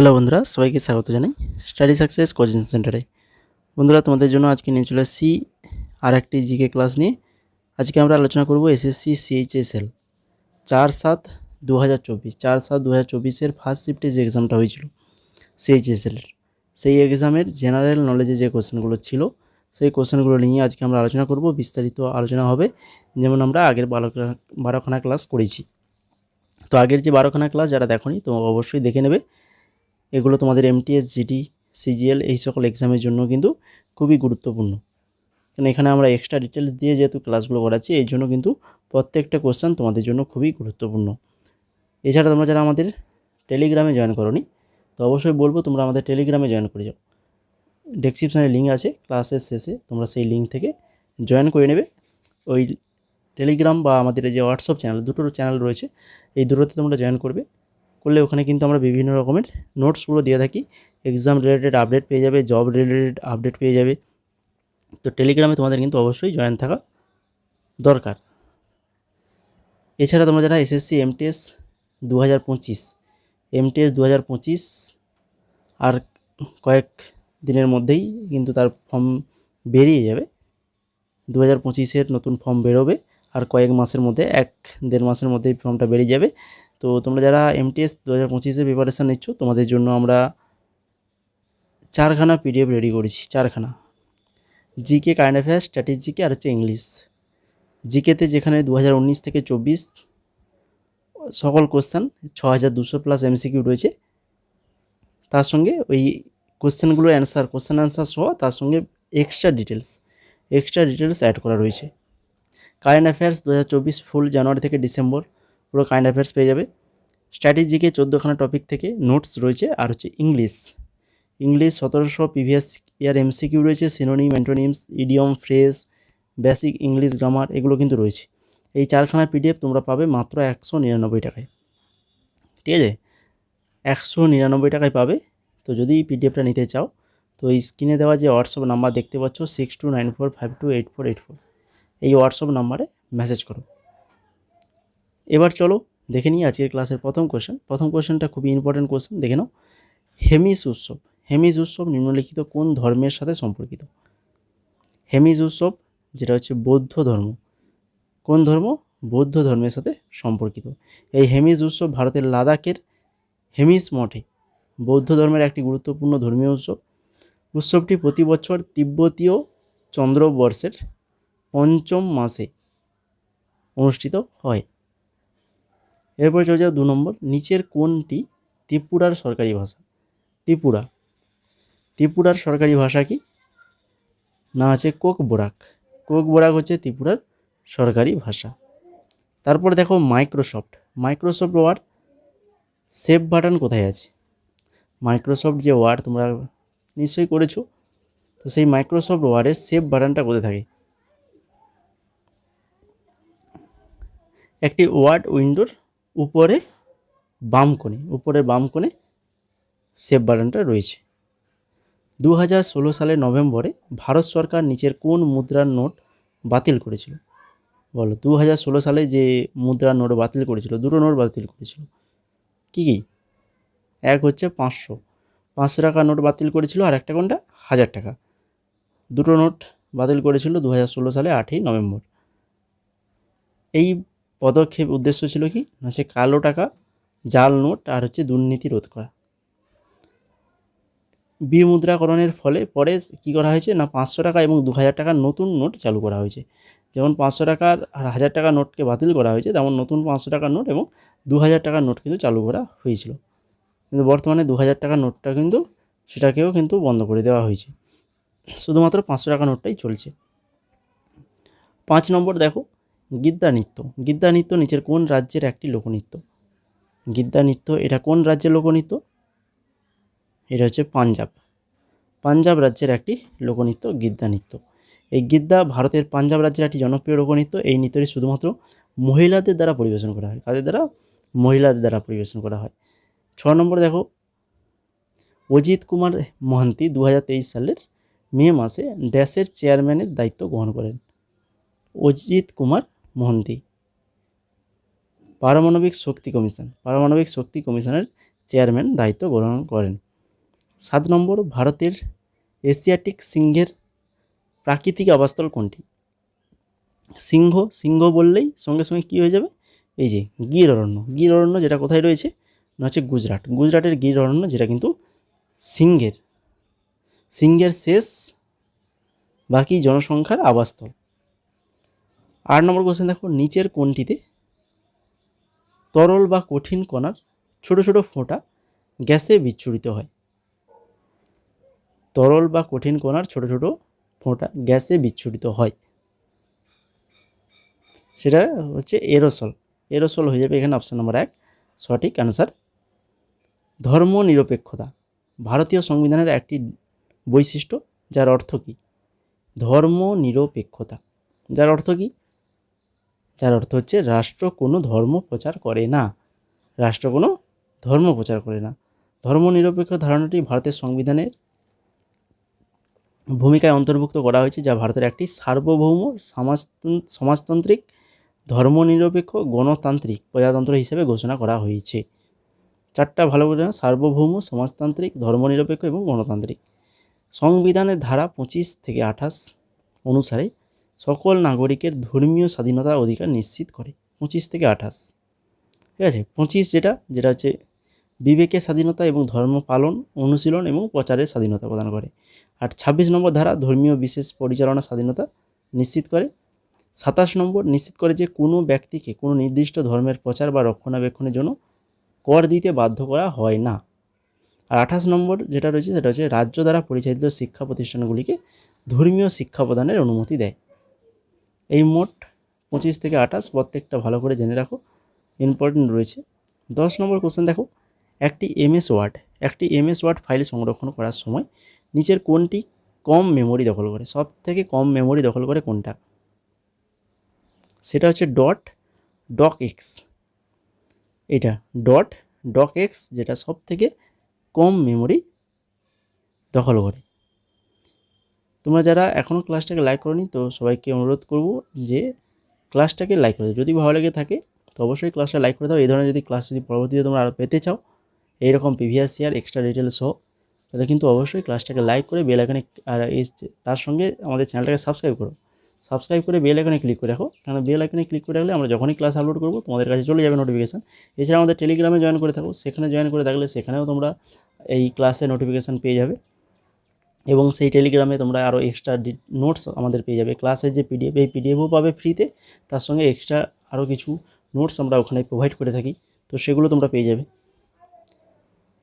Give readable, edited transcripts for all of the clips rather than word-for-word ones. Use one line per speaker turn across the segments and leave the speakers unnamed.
Hello বন্ধুরা, সবাইকে স্বাগত জানাই স্টাডি সাকসেস কোচিং সেন্টারে। বন্ধুরা, তোমাদের জন্য আজকে নিয়ে চলে এসেছি আর একটি জিকে ক্লাস নিয়ে। আজকে আমরা আলোচনা করব এসএসসি সিএইচএসএল 4/7/2024 4/7/2024 ফার্স্ট শিফটে যে এক্সামটা হয়েছিল সিএইচএসএলের, সেই এক্সামের জেনারেল নলেজে যে কোশ্চেনগুলো ছিল সেই কোশ্চেনগুলো নিয়ে আজকে আমরা আলোচনা করব। বিস্তারিত আলোচনা হবে, যেমন আমরা আগের 12খানা ক্লাস করেছি। তো আগের যে 12খানা ক্লাস যারা দেখোনি তো অবশ্যই দেখে নেবে। এগুলো তোমাদের এমটিএস, জিডি, সিজিএল এই সকল এক্সামের জন্য কিন্তু খুবই গুরুত্বপূর্ণ, কারণ এখানে আমরা এক্সট্রা ডিটেলস দিয়ে যেহেতু ক্লাসগুলো করাচ্ছি, এই জন্য কিন্তু প্রত্যেকটা কোশ্চেন তোমাদের জন্য খুবই গুরুত্বপূর্ণ। এছাড়া তোমরা যারা আমাদের টেলিগ্রামে জয়েন করোনি তো অবশ্যই বলবো তোমরা আমাদের টেলিগ্রামে জয়েন করে যাও। ডেসক্রিপশানে লিঙ্ক আছে, ক্লাসের শেষে তোমরা সেই লিঙ্ক থেকে জয়েন করে নেবে। ওই টেলিগ্রাম বা আমাদের যে হোয়াটসঅ্যাপ চ্যানেল, দুটো চ্যানেল রয়েছে, এই দুটোতে তোমরা জয়েন করলে ওখানে কিন্তু আমরা বিভিন্ন রকমের নোটসগুলো দিয়ে থাকি। এক্সাম রিলেটেড আপডেট পেয়ে যাবে, জব রিলেটেড আপডেট পেয়ে যাবে। তো টেলিগ্রামে তোমাদের কিন্তু অবশ্যই জয়েন থাকা দরকার। এছাড়া তোমরা যারা এসএসসি এমটিএস 2025 আর কয়েক দিনের মধ্যেই কিন্তু তার ফর্ম বেরিয়ে যাবে। 2025-এর নতুন ফর্ম বেরোবে আর কয়েক মাসের মধ্যে, 1-1.5 মাসের মধ্যেই ফর্মটা বেরিয়ে যাবে। তো তোমরা যারা এমটিএস 2025-এর প্রিপারেশান নিচ্ছ, তোমাদের জন্য আমরা 4খানা পিডিএফ রেডি করেছি। 4খানা জিকে, কারেন্ট অ্যাফেয়ার্স, স্ট্র্যাটেজিকে আর হচ্ছে ইংলিশ। জিকেতে যেখানে 2019 থেকে 24 সকল কোশ্চেন 6200+ এমসিকিউ রয়েছে, তার সঙ্গে ওই কোশ্চেনগুলোর কোশ্চেন অ্যান্সার সহ তার সঙ্গে এক্সট্রা ডিটেলস অ্যাড করা রয়েছে। কারেন্ট অ্যাফেয়ার্স 2024 ফুল জানুয়ারি থেকে ডিসেম্বর পুরো কারেন্ট অ্যাফেয়ার্স পেয়ে যাবে। স্ট্র্যাটেজিকে 14খানা টপিক থেকে নোটস রয়েছে। আর হচ্ছে ইংলিশ 1700 প্রিভিয়াস ইয়ার এমসিকিউ রয়েছে, synonym, antonyms, idiom, phrase, basic English grammar, এগুলো কিন্তু রয়েছে। এই 4খানা পিডিএফ তোমরা পাবে মাত্র 199 টাকায়। ঠিক আছে, 199 টাকায় পাবে। তো যদি এই পিডিএফটা নিতে চাও তো এই স্ক্রিনে দেওয়া যে হোয়াটসঅ্যাপ নাম্বার দেখতে পাচ্ছ 6294528484, এই হোয়াটসঅ্যাপ নাম্বারে মেসেজ করো। এবার চলো দেখে নিই আজকের ক্লাসের প্রথম কোশ্চেনটা খুবই ইম্পর্টেন্ট কোশ্চেন, দেখে নাও। হেমিস উৎসব নিম্নলিখিত কোন ধর্মের সাথে সম্পর্কিত? হেমিস উৎসব যেটা হচ্ছে বৌদ্ধ ধর্ম, কোন ধর্ম? বৌদ্ধ ধর্মের সাথে সম্পর্কিত। এই হেমিস উৎসব ভারতের লাদাখের হেমিস মঠে বৌদ্ধ ধর্মের একটি গুরুত্বপূর্ণ ধর্মীয় উৎসব। উৎসবটি প্রতি বছর তিব্বতীয় চন্দ্রবর্ষের 5ম মাসে অনুষ্ঠিত হয়। এরপর চলে যাও 2 নম্বর, নিচের কোনটি ত্রিপুরার সরকারি ভাষা? ত্রিপুরার সরকারি ভাষা কি? না আছে কোকবরাক হচ্ছে ত্রিপুরার সরকারি ভাষা। তারপরে দেখো মাইক্রোসফট ওয়ার্ড সেভ বাটন কোথায় আছে? মাইক্রোসফট যে ওয়ার্ড তোমরা নিশ্চয়ই করেছো, তো সেই মাইক্রোসফট ওয়ার্ডের সেভ বাটনটা কোথায় থাকে? একটি ওয়ার্ড উইন্ডোর উপরের বাম কোণে সেভ বাটনটা রয়েছে। 2016 সালের নভেম্বরে ভারত সরকার নিচের কোন মুদ্রার নোট বাতিল করেছিল? বলো, 2016 সালে যে মুদ্রার নোট বাতিল করেছিল, দুটো নোট বাতিল করেছিল, কী? এক হচ্ছে 500 টাকার নোট বাতিল করেছিল, আর একটা কোনটা? 1000 টাকা। দুটো নোট বাতিল করেছিল 2016 সালে 8ই নভেম্বর। এই পদক্ষেপ উদ্দেশ্য ছিল কি? হচ্ছে কালো টাকা, জাল নোট আর হচ্ছে দুর্নীতি রোধ করা। বিমুদ্রাকরণের ফলে পরে কী করা হয়েছে না, 500 টাকা এবং 2000 টাকার নতুন নোট চালু করা হয়েছে। যেমন 500 টাকার আর 1000 টাকার নোটকে বাতিল করা হয়েছে, তেমন নতুন 500 টাকার নোট এবং 2000 টাকার নোট কিন্তু চালু করা হয়েছিল। কিন্তু বর্তমানে 2000 টাকার নোটটা কিন্তু সেটাকেও কিন্তু বন্ধ করে দেওয়া হয়েছে, শুধুমাত্র 500 টাকার নোটটাই চলছে। 5 নম্বর দেখো, গিদ্দা নৃত্য নিচের কোন রাজ্যের একটি লোকনৃত্য? গিদ্দা নৃত্য এটা কোন রাজ্যের লোকনৃত্য? এটা হচ্ছে পাঞ্জাব রাজ্যের একটি লোকনৃত্য গিদ্দা নৃত্য। এই গিদ্দা ভারতের পাঞ্জাব রাজ্যের একটি জনপ্রিয় লোকনৃত্য। এই নৃত্যটি শুধুমাত্র মহিলাদের দ্বারা পরিবেশন করা হয়। কাদের দ্বারা? মহিলাদের দ্বারা পরিবেশন করা হয়। 6 নম্বর দেখো, অজিত কুমার মহান্তি 2023 সালের মে মাসে ড্যাশের চেয়ারম্যানের দায়িত্ব গ্রহণ করেন। অজিত কুমার মহান্তি পারমাণবিক শক্তি কমিশনের চেয়ারম্যান দায়িত্ব গ্রহণ করেন। 7 নম্বর, ভারতের এশিয়াটিক সিংহের প্রাকৃতিক আবাসস্থল কোনটি? সিংহ বললেই সঙ্গে সঙ্গে কী হয়ে যাবে, এই যে গির অরণ্য যেটা কোথায় রয়েছে না হচ্ছে গুজরাটের গির অরণ্য, যেটা কিন্তু সিংহের শেষ বাকি জনসংখ্যার আবাসস্থল। 8 নম্বর কোশ্চেন দেখো, নিচের কোনটিতে তরল বা কঠিন কণার ছোট ছোট ফোঁটা গ্যাসে বিচ্ছুরিত হয়? তরল বা কঠিন কণার ছোট ছোট ফোঁটা গ্যাসে বিচ্ছুরিত হয়, সেটা হচ্ছে এরোসল হয়ে যাবে এখানে অপশান নম্বর 1 সঠিক অ্যান্সার। ধর্মনিরপেক্ষতা ভারতীয় সংবিধানের একটি বৈশিষ্ট্য, যার অর্থ কী? ধর্মনিরপেক্ষতা, যার অর্থ কী? যার অর্থ হচ্ছে রাষ্ট্র কোনো ধর্ম প্রচার করে না। ধর্মনিরপেক্ষ ধারণাটি ভারতের সংবিধানের ভূমিকায় অন্তর্ভুক্ত করা হয়েছে, যা ভারতের একটি সার্বভৌম সমাজতান্ত্রিক ধর্মনিরপেক্ষ গণতান্ত্রিক প্রজাতন্ত্র হিসেবে ঘোষণা করা হয়েছে। 4টা ভালো করে, সার্বভৌম, সমাজতান্ত্রিক, ধর্মনিরপেক্ষ এবং গণতান্ত্রিক। সংবিধানের ধারা 25 থেকে 28 অনুসারে সকল নাগরিকের ধর্মীয় স্বাধীনতা অধিকার নিশ্চিত করে। 25 থেকে 28, ঠিক আছে। 25 যেটা হচ্ছে বিবেকের স্বাধীনতা এবং ধর্ম পালন, অনুশীলন এবং প্রচারের স্বাধীনতা প্রদান করে। আর 26 নম্বর ধারা ধর্মীয় বিশেষ পরিচালনা স্বাধীনতা নিশ্চিত করে। 27 নম্বর নিশ্চিত করে যে কোনো ব্যক্তিকে কোনো নির্দিষ্ট ধর্মের প্রচার বা রক্ষণাবেক্ষণের জন্য কর দিতে বাধ্য করা হয় না। আর 28 নম্বর যেটা রয়েছে সেটা হচ্ছে রাজ্য দ্বারা পরিচালিত শিক্ষা প্রতিষ্ঠানগুলিকে ধর্মীয় শিক্ষা প্রদানের অনুমতি দেয়। এই মোট 25 থেকে 28 প্রত্যেকটা ভালো করে জেনে রাখো, ইম্পর্টেন্ট রয়েছে। 10 নম্বর কোশ্চেন দেখো, একটি এমএস ওয়ার্ড ফাইল সংরক্ষণ করার সময় নিচের কোনটি কম মেমোরি দখল করে? সব থেকে কম মেমোরি দখল করে কোনটা? সেটা হচ্ছে ডক.এক্স। এটা ডক.এক্স যেটা সব থেকে কম মেমোরি দখল করে। তোমরা যারা এখনও ক্লাসটাকে লাইক করোনি, তো সবাইকে অনুরোধ করব যে ক্লাসটাকে লাইক করে দাও। যদি ভালো লেগে থাকে তো অবশ্যই ক্লাসটা লাইক করে দাও। এই ধরনের যদি ক্লাস যদি পরবর্তীতে তোমরা আরও পেতে চাও, এইরকম প্রিভিয়াস ইয়ার এক্সট্রা ডিটেলস সহ, তাহলে কিন্তু অবশ্যই ক্লাসটাকে লাইক করে বেল আইকনে আর তার সঙ্গে আমাদের চ্যানেলটাকে সাবস্ক্রাইব করে বেল আইকনে ক্লিক করে রাখো। কারণ বেল আইকনে ক্লিক করে রাখলে আমরা যখনই ক্লাস আপলোড করবো তোমাদের কাছে চলে যাবে নোটিফিকেশান। এছাড়া আমাদের টেলিগ্রামে জয়েন করে থাকো, সেখানে জয়েন করে থাকলে সেখানেও তোমরা এই ক্লাসের নোটিফিকেশান পেয়ে যাবে, এবং সেই টেলিগ্রামে তোমরা আরও এক্সট্রা নোটস আমাদের পেয়ে যাবে। ক্লাসের যে পিডিএফ, এই পিডিএফও পাবে ফ্রিতে, তার সঙ্গে এক্সট্রা আরও কিছু নোটস আমরা ওখানে প্রোভাইড করে থাকি, তো সেগুলো তোমরা পেয়ে যাবে।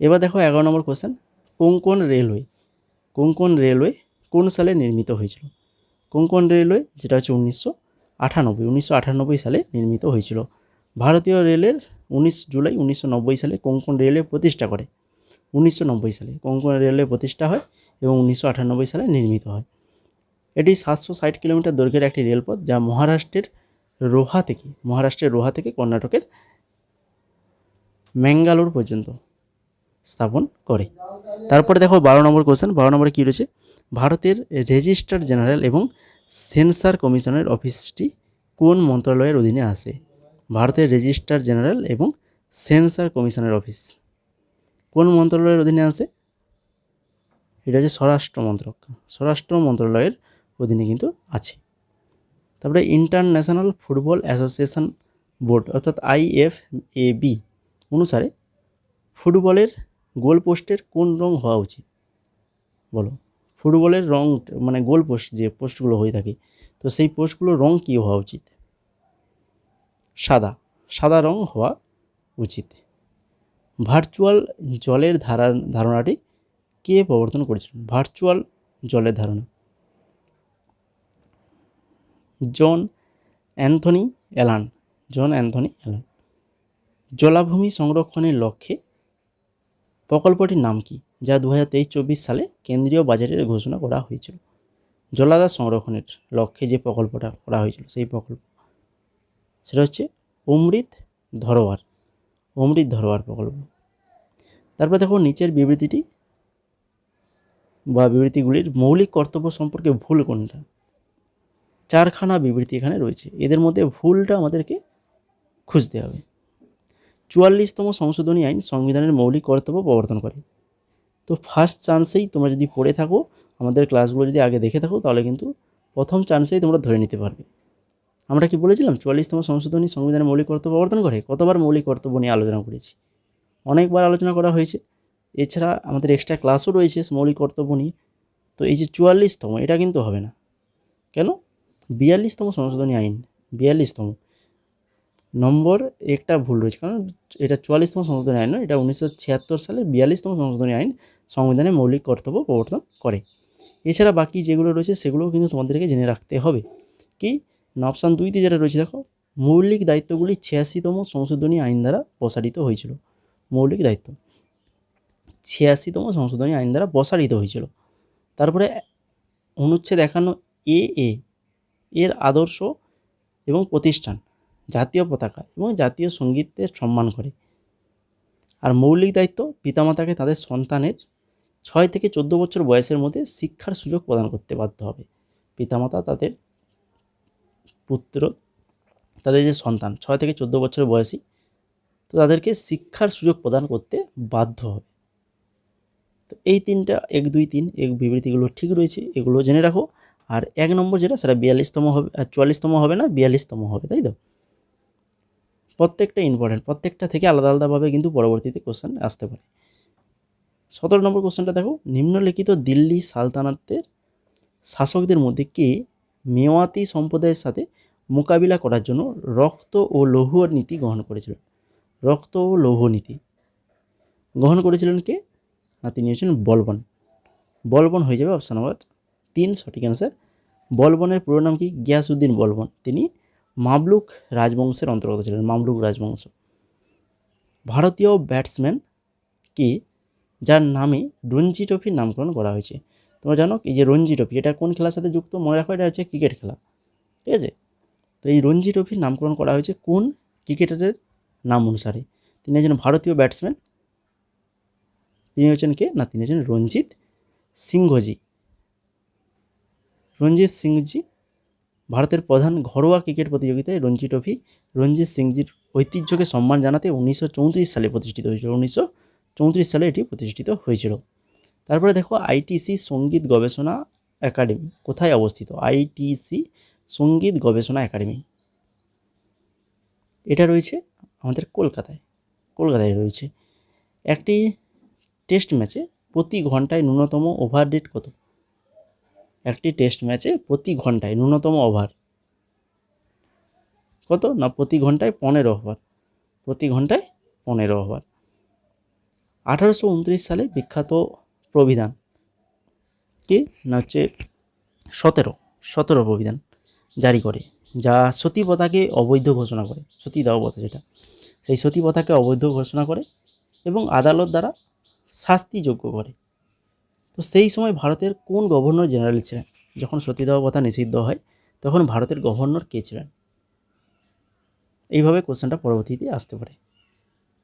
এবার দেখো 11 নম্বর কোশ্চেন, কোঙ্কণ রেলওয়ে কোন সালে নির্মিত হয়েছিল? কোঙ্কণ রেলওয়ে যেটা হচ্ছে 1998 সালে নির্মিত হয়েছিল। ভারতীয় রেলের 19 জুলাই 1990 সালে কোঙ্কণ রেলওয়ে প্রতিষ্ঠা করে। 1990 সালে কোঙ্কণ রেলওয়ে প্রতিষ্ঠা হয় এবং 1998 সালে নির্মিত হয়। এটি 760 কিলোমিটার দৈর্ঘ্যের একটি রেলপথ, যা মহারাষ্ট্রের রোহা থেকে কর্ণাটকের ম্যাঙ্গালোর পর্যন্ত স্থাপন করে। তারপরে দেখো 12 নম্বর কোশ্চেন। 12 নম্বরে কী রয়েছে? ভারতের রেজিস্ট্রার জেনারেল এবং সেন্সার কমিশনের অফিসটি কোন মন্ত্রণালয়ের অধীনে আসে? ভারতের রেজিস্ট্রার জেনারেল এবং সেন্সার কমিশনের অফিস কোন মন্ত্রণালয়ের অধীনে আসে? এটা হচ্ছে স্বরাষ্ট্র মন্ত্রণালয়ের অধীনে কিন্তু আছে। তারপরে ইন্টারন্যাশনাল ফুটবল অ্যাসোসিয়েশন বোর্ড অর্থাৎ IFAB অনুসারে ফুটবলের গোলপোস্টের কোন রং হওয়া উচিত? বলো, ফুটবলের রং মানে গোলপোস্ট যে পোস্টগুলো হয়ে থাকে, তো সেই পোস্টগুলোর রং কী হওয়া উচিত? সাদা রং হওয়া উচিত। ভার্চুয়াল জলের ধারণাটি কে প্রবর্তন করেছিলেন? ভার্চুয়াল জলের ধারণা জন অ্যান্থনি অ্যালান। জলাভূমি সংরক্ষণের লক্ষ্যে প্রকল্পটির নাম কি, যা 2023-24 সালে কেন্দ্রীয় বাজেটের ঘোষণা করা হয়েছিল? জলাধার সংরক্ষণের লক্ষ্যে যে প্রকল্পটা করা হয়েছিল, সেই প্রকল্প সেটা হচ্ছে অমৃত ধরোয়ার প্রকল্প। তারপর দেখো নিচের বিবৃতিগুলির মৌলিক কর্তব্য সম্পর্কে ভুল কোনটা? 4খানা বিবৃতি এখানে রয়েছে, এদের মধ্যে ভুলটা আমাদেরকে খুঁজতে হবে। 44তম সংশোধনী আইন সংবিধানের মৌলিক কর্তব্য প্রবর্তন করে। তো ফার্স্ট চান্সেই তোমরা যদি পড়ে থাকো, আমাদের ক্লাসগুলো যদি আগে দেখে থাকো, তাহলে কিন্তু প্রথম চান্সেই তোমরা ধরে নিতে পারবে। আমরা কি বলেছিলাম 44তম সংশোধনী সংবিধানের মৌলিক কর্তব্য প্রবর্তন করে। কতবার মৌলিক কর্তব্য নিয়ে আলোচনা করেছি, অনেকবার আলোচনা করা হয়েছে। এছাড়া আমাদের এক্সট্রা ক্লাসও রয়েছে মৌলিক কর্তব্য নিয়ে। তো এই যে 44তম, এটা কিন্তু হবে না। কেন? 42তম সংশোধনী আইন, 42তম নম্বর একটা ভুল রয়েছে, কারণ এটা 44তম সংশোধনী আইন নয়, এটা 1976 সালে 42তম সংশোধনী আইন সংবিধানে মৌলিক কর্তব্য প্রবর্তন করে। এছাড়া বাকি যেগুলো রয়েছে সেগুলোও কিন্তু তোমাদেরকে জেনে রাখতে হবে। কি না, অপশান 2তে যেটা রয়েছে দেখো, মৌলিক দায়িত্বগুলি 86তম সংশোধনী আইন দ্বারা প্রসারিত হয়েছিল। মৌলিক দায়িত্ব 86তম সংশোধনী আইন দ্বারা প্রসারিত হয়েছিল। তারপরে অনুচ্ছেদ 51 এর আদর্শ এবং প্রতিষ্ঠান জাতীয় পতাকা এবং জাতীয় সঙ্গীতের সম্মান করে। আর মৌলিক দায়িত্ব পিতামাতাকে তাদের সন্তানের 6 থেকে 14 বছর বয়সের মধ্যে শিক্ষার সুযোগ প্রদান করতে বাধ্য হবে। পিতামাতা তাদের পুত্র, তাদের যে সন্তান 6 থেকে 14 বছর বয়সী, তো তাদেরকে শিক্ষার সুযোগ প্রদান করতে বাধ্য হবে। তো এই তিনটা 1, 2, 3 এই বিবৃতিগুলো ঠিক রয়েছে, এগুলো জেনে রাখো। আর 1 নম্বর যেটা, সেটা 42তম হবে, 44তম হবে না, 42তম হবে, তাই তো? প্রত্যেকটা ইম্পর্টেন্ট, প্রত্যেকটা থেকে আলাদা আলাদাভাবে কিন্তু পরবর্তীতে কোশ্চেন আসতে পারে। 17 নম্বর কোশ্চেনটা দেখো, নিম্নলিখিত দিল্লি সালতানাতের শাসকদের মধ্যে কে মেওয়াতি সম্প্রদায়ের সাথে মোকাবিলা করার জন্য রক্ত ও লৌহ নীতি গ্রহণ করেছিলেন? রক্ত ও লৌহ নীতি গ্রহণ করেছিলেন কে? না, তিনি হচ্ছেন বলবন। বলবন হয়ে যাবে অপশান নাম্বার 3 সঠিক অ্যান্সার। বলবনের পুরো নাম কি? গিয়াসউদ্দিন বলবন। তিনি মামলুক রাজবংশের অন্তর্গত ছিলেন, মামলুক রাজবংশ। ভারতীয় ব্যাটসম্যান কে যার নামে রঞ্জি ট্রফির নামকরণ করা হয়েছে? তোমরা জানো এই যে রঞ্জি ট্রফি, এটা কোন খেলার সাথে যুক্ত? মনে রাখো, এটা হচ্ছে ক্রিকেট খেলা, ঠিক আছে? তো এই রঞ্জি ট্রফির নামকরণ করা হয়েছে কোন ক্রিকেটারের নাম অনুসারে? তিনি একজন ভারতীয় ব্যাটসম্যান। তিনি হচ্ছেন কে? না, তিনি হচ্ছেন রঞ্জিত সিংহজি। রঞ্জিত সিংজি ভারতের প্রধান ঘরোয়া ক্রিকেট প্রতিযোগিতায় রঞ্জি ট্রফি রঞ্জিত সিংজির ঐতিহ্যকে সম্মান জানাতে 1934 সালে প্রতিষ্ঠিত হয়েছিল। 1934 সালে এটি প্রতিষ্ঠিত হয়েছিল। তারপরে দেখো, আইটিসি সঙ্গীত গবেষণা একাডেমি কোথায় অবস্থিত? আইটিসি সঙ্গীত গবেষণা একাডেমি, এটা রয়েছে আমাদের কলকাতায়, কলকাতায় রয়েছে। একটি টেস্ট ম্যাচে প্রতি ঘন্টায় ন্যূনতম ওভার রেট কত? একটি টেস্ট ম্যাচে প্রতি ঘন্টায় ন্যূনতম ওভার কত? না, প্রতি ঘন্টায় 15 ওভার, প্রতি ঘন্টায় 15 ওভার। 1829 সালে বিখ্যাত প্রবিধান কে? না, হচ্ছে 17 প্রবিধান জারি করে, যা সতী প্রথাকে অবৈধ ঘোষণা করে। সতীদাহ প্রথা যেটা, সেই সতী প্রথাকে অবৈধ ঘোষণা করে এবং আদালত দ্বারা শাস্তিযোগ্য করে। তো সেই সময় ভারতের কোন গভর্নর জেনারেল ছিলেন? যখন সতীদাহ প্রথা নিষিদ্ধ হয়, তখন ভারতের গভর্নর কে ছিলেন? এইভাবে কোশ্চেনটা পরবর্তীতে আসতে পারে।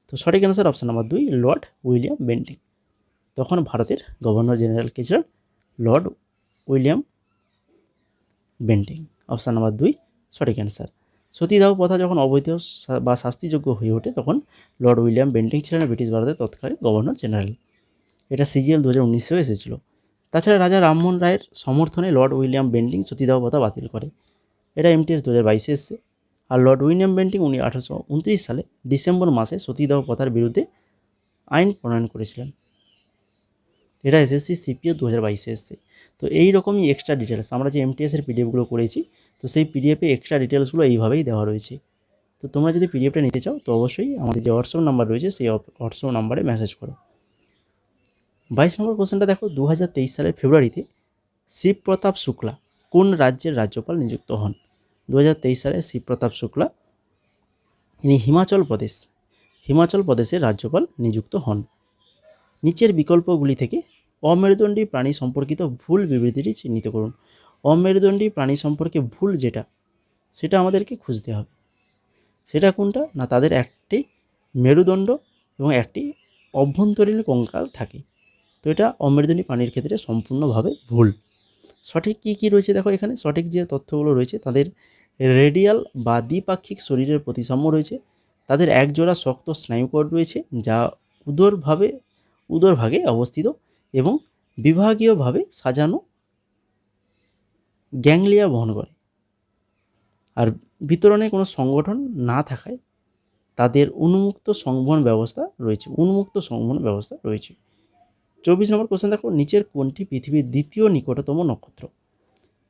তো সঠিক answer option number 2, Lord William Bentinck. তখন ভারতের গভর্নর জেনারেল কে ছিলেন? Lord William Bentinck. Option number 2 সঠিক অ্যান্সার। সতীদাহ প্রথা যখন অবৈধ বা শাস্তিযোগ্য হয়ে ওঠে, তখন লর্ড উইলিয়াম বেন্টিং ছিলেন ব্রিটিশ ভারতের তৎকালীন গভর্নর জেনারেল। এটা সিজিএল 2019-এও এসেছিল। তাছাড়া রাজা রামমোহন রায়ের সমর্থনে লর্ড উইলিয়াম বেন্টিং সতীদাহ প্রথা বাতিল করে, এটা এমটিএস 2022-এ এসছে। আর লর্ড উইলিয়াম বেন্টিং 1829 সালে ডিসেম্বর মাসে সতীদাহ প্রথার বিরুদ্ধে আইন প্রণয়ন করেছিলেন। এটা এসএসসি সিপিও 2022-এ এসছে। তো এই রকমই এক্সট্রা ডিটেলস আমরা যে এমটিএসের পিডিএফগুলো করেছি, তো সেই পিডিএফে এক্সট্রা ডিটেলসগুলো এইভাবেই দেওয়া রয়েছে। তো তোমরা যদি পিডিএফটা নিতে চাও, তো অবশ্যই আমাদের যে হোয়াটসঅ্যাপ নাম্বার রয়েছে, সেই হোয়াটসঅ্যাপ নাম্বারে মেসেজ করো। 22 নম্বর কোশ্চেনটা দেখো, 2023 সালের ফেব্রুয়ারিতে শিবপ্রতাপ শুক্লা কোন রাজ্যের রাজ্যপাল নিযুক্ত হন? 2023 সালে শিবপ্রতাপ শুক্লা ইনি হিমাচল প্রদেশের রাজ্যপাল নিযুক্ত হন। নিচের বিকল্পগুলি থেকে অমেরুদণ্ডী প্রাণী সম্পর্কিত ভুল বিবৃতিটি চিহ্নিত করুন। অমেরুদণ্ডী প্রাণী সম্পর্কে ভুল যেটা, সেটা আমাদেরকে খুঁজতে হবে। সেটা কোনটা? না, তাদের একটি মেরুদণ্ড এবং একটি অভ্যন্তরীণ কঙ্কাল থাকে। তো এটা অমেরুদণ্ডী প্রাণীর ক্ষেত্রে সম্পূর্ণভাবে ভুল। সঠিক কী রয়েছে দেখো, এখানে সঠিক যে তথ্যগুলো রয়েছে, তাদের রেডিয়াল বা দ্বিপাক্ষিক শরীরের প্রতিসাম্য রয়েছে, তাদের একজোড়া শক্ত স্নায়ুকোড রয়েছে যা উদরভাগে অবস্থিত এবং বিভাগীয়ভাবে সাজানো গ্যাংলিয়া বহন করে। আর বিতরণে কোনো সংগঠন না থাকায় তাদের উন্মুক্ত সংবহন ব্যবস্থা রয়েছে। 24 নম্বর কোশ্চেন দেখো, নিচের কোনটি পৃথিবীর দ্বিতীয় নিকটতম নক্ষত্র?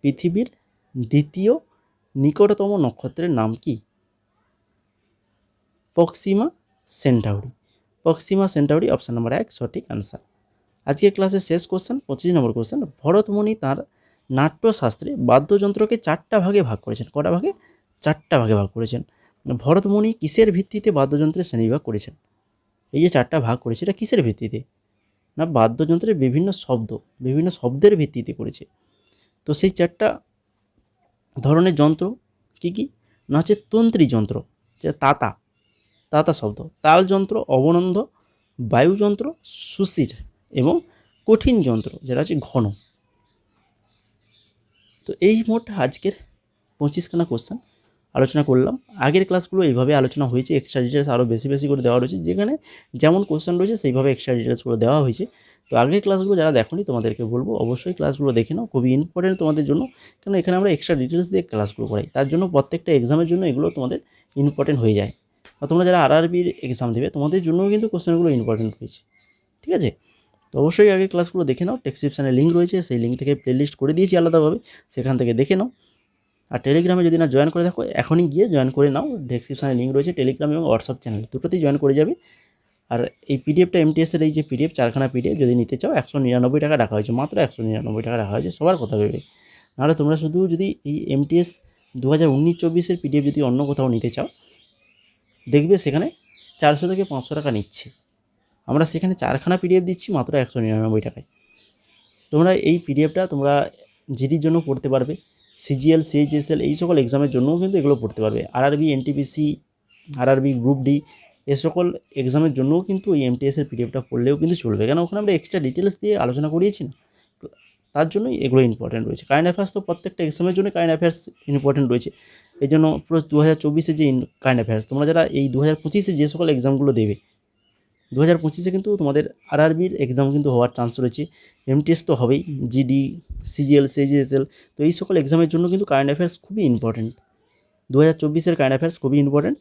পৃথিবীর দ্বিতীয় নিকটতম নক্ষত্রের নাম কি? প্রক্সিমা সেন্টাউরি অপশান নাম্বার 1 সঠিক আনসার। আজকের ক্লাসের শেষ কোশ্চেন 25 নম্বর কোশ্চেন, ভরতমুনি তাঁর নাট্যশাস্ত্রে বাদ্যযন্ত্রকে 4টা ভাগে ভাগ করেছেন। কটা ভাগে? 4টা ভাগে ভাগ করেছেন। ভরতমুনি কিসের ভিত্তিতে বাদ্যযন্ত্রের শ্রেণীবিভাগ করেছেন? এই যে 4টা ভাগ করেছে, এটা কিসের ভিত্তিতে? না বাদ্যযন্ত্রের বিভিন্ন শব্দের ভিত্তিতে করেছে। তো সেই 4টা ধরনের যন্ত্র কি কি? না হচ্ছে তন্ত্রী যন্ত্র, যে তাতা শব্দ, তাল যন্ত্র, অবনন্দ, বায়ুযন্ত্র, সুশির এবং কঠিন যন্ত্র যেটা হচ্ছে ঘন। তো এই মোট আজকের 25খানা কোশ্চেন আলোচনা করলাম। আগের ক্লাসগুলো এইভাবে আলোচনা হয়েছে, এক্সট্রা ডিটেলস আরও বেশি করে দেওয়া রয়েছে, যেখানে যেমন কোশ্চেন রয়েছে সেইভাবে এক্সট্রা ডিটেলসগুলো দেওয়া হয়েছে। তো আগের ক্লাসগুলো যারা দেখোনি তোমাদেরকে বলবো অবশ্যই ক্লাসগুলো দেখে নাও, খুবই ইম্পর্টেন্ট তোমাদের জন্য, কারণ এখানে আমরা এক্সট্রা ডিটেলস দিয়ে ক্লাসগুলো করাই, তার জন্য প্রত্যেকটা এক্সামের জন্য এগুলো তোমাদের ইম্পর্টেন্ট হয়ে যায়। আর তোমরা যারা আরআরবির এক্সাম দেবে তোমাদের জন্যও কিন্তু কোশ্চেনগুলো ইম্পর্টেন্ট রয়েছে, ঠিক আছে? তো অবশ্যই আগের ক্লাসগুলো দেখে নাও, ডেসক্রিপশানে লিঙ্ক রয়েছে, সেই লিঙ্ক থেকে প্লেলিস্ট করে দিয়েছি আলাদাভাবে, সেখান থেকে দেখে নাও। আর টেলিগ্রামে যদি না জয়েন করে দেখো, এখনই গিয়ে জয়েন করে নাও, ডেসক্রিপশানে লিঙ্ক রয়েছে টেলিগ্রাম এবং হোয়াটসঅ্যাপ চ্যানেল দুটোতেই জয়েন করে যাবে। আর এই পিডিএফটা এমটিএসের এই যে পিডিএফ 4খানা পিডিএফ যদি নিতে চাও 199 টাকা রাখা হয়েছে, মাত্র 199 টাকা রাখা হয়েছে, সবার কথা ভেবে। নাহলে তোমরা শুধু যদি এই এমটিএস 2019-24 পিডিএফ যদি অন্য কোথাও নিতে চাও, দেখবে সেখানে 400 থেকে 500 টাকা নিচ্ছে। আমরা সেখানে 4খানা পিডিএফ দিচ্ছি মাত্র 199 টাকায়। তোমরা এই পিডিএফটা তোমরা জিডির জন্য পড়তে পারবে, সিজিএল, সিএইচএসএল এই সকল এক্সামের জন্যও কিন্তু এগুলো পড়তে পারবে, RRB, NTPC, RRB group D A সকল এক্সামের জন্যও কিন্তু এই এমটিএসের পিডিএফটা পড়লেও কিন্তু চলবে, কেন ওখানে আমরা এক্সট্রা ডিটেলস দিয়ে আলোচনা করিয়েছি না, তার জন্যই এগুলো ইম্পর্টেন্ট রয়েছে। কারেন্ট অ্যাফেয়ার্স তো প্রত্যেকটা এক্সামের জন্য কারেন্ট অ্যাফেয়ার্স ইম্পর্টেন্ট রয়েছে, এই জন্য পুরো 2024 যে কারেন্ট অ্যাফেয়ার্স, তোমরা যারা এই 2025 যে সকল এক্সামগুলো দেবে, 2025 কিন্তু তোমাদের আরআরবির এক্সাম কিন্তু হওয়ার চান্স রয়েছে, এমটিএস তো হবেই, জিডি, সিজিএল, সিজিএসএল, তো এই সকল এক্সামের জন্য কিন্তু কারেন্ট অ্যাফেয়ার্স খুবই ইম্পর্টেন্ট। 2024 কারেন্ট অ্যাফেয়ার্স খুবই ইম্পর্টেন্ট।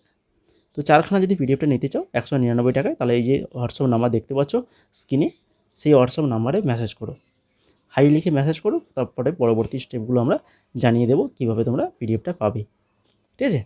তো 4খানা যদি পিডিএফটা নিতে চাও 199 টাকায়, তাহলে এই যে হোয়াটসঅ্যাপ নাম্বার দেখতে পাচ্ছ স্ক্রিনে, সেই হোয়াটসঅ্যাপ নাম্বারে মেসেজ করো, হাই লিখে মেসেজ করো, তারপরে পরবর্তী স্টেপগুলো আমরা জানিয়ে দেবো কীভাবে তোমরা পিডিএফটা পাবে, ঠিক আছে?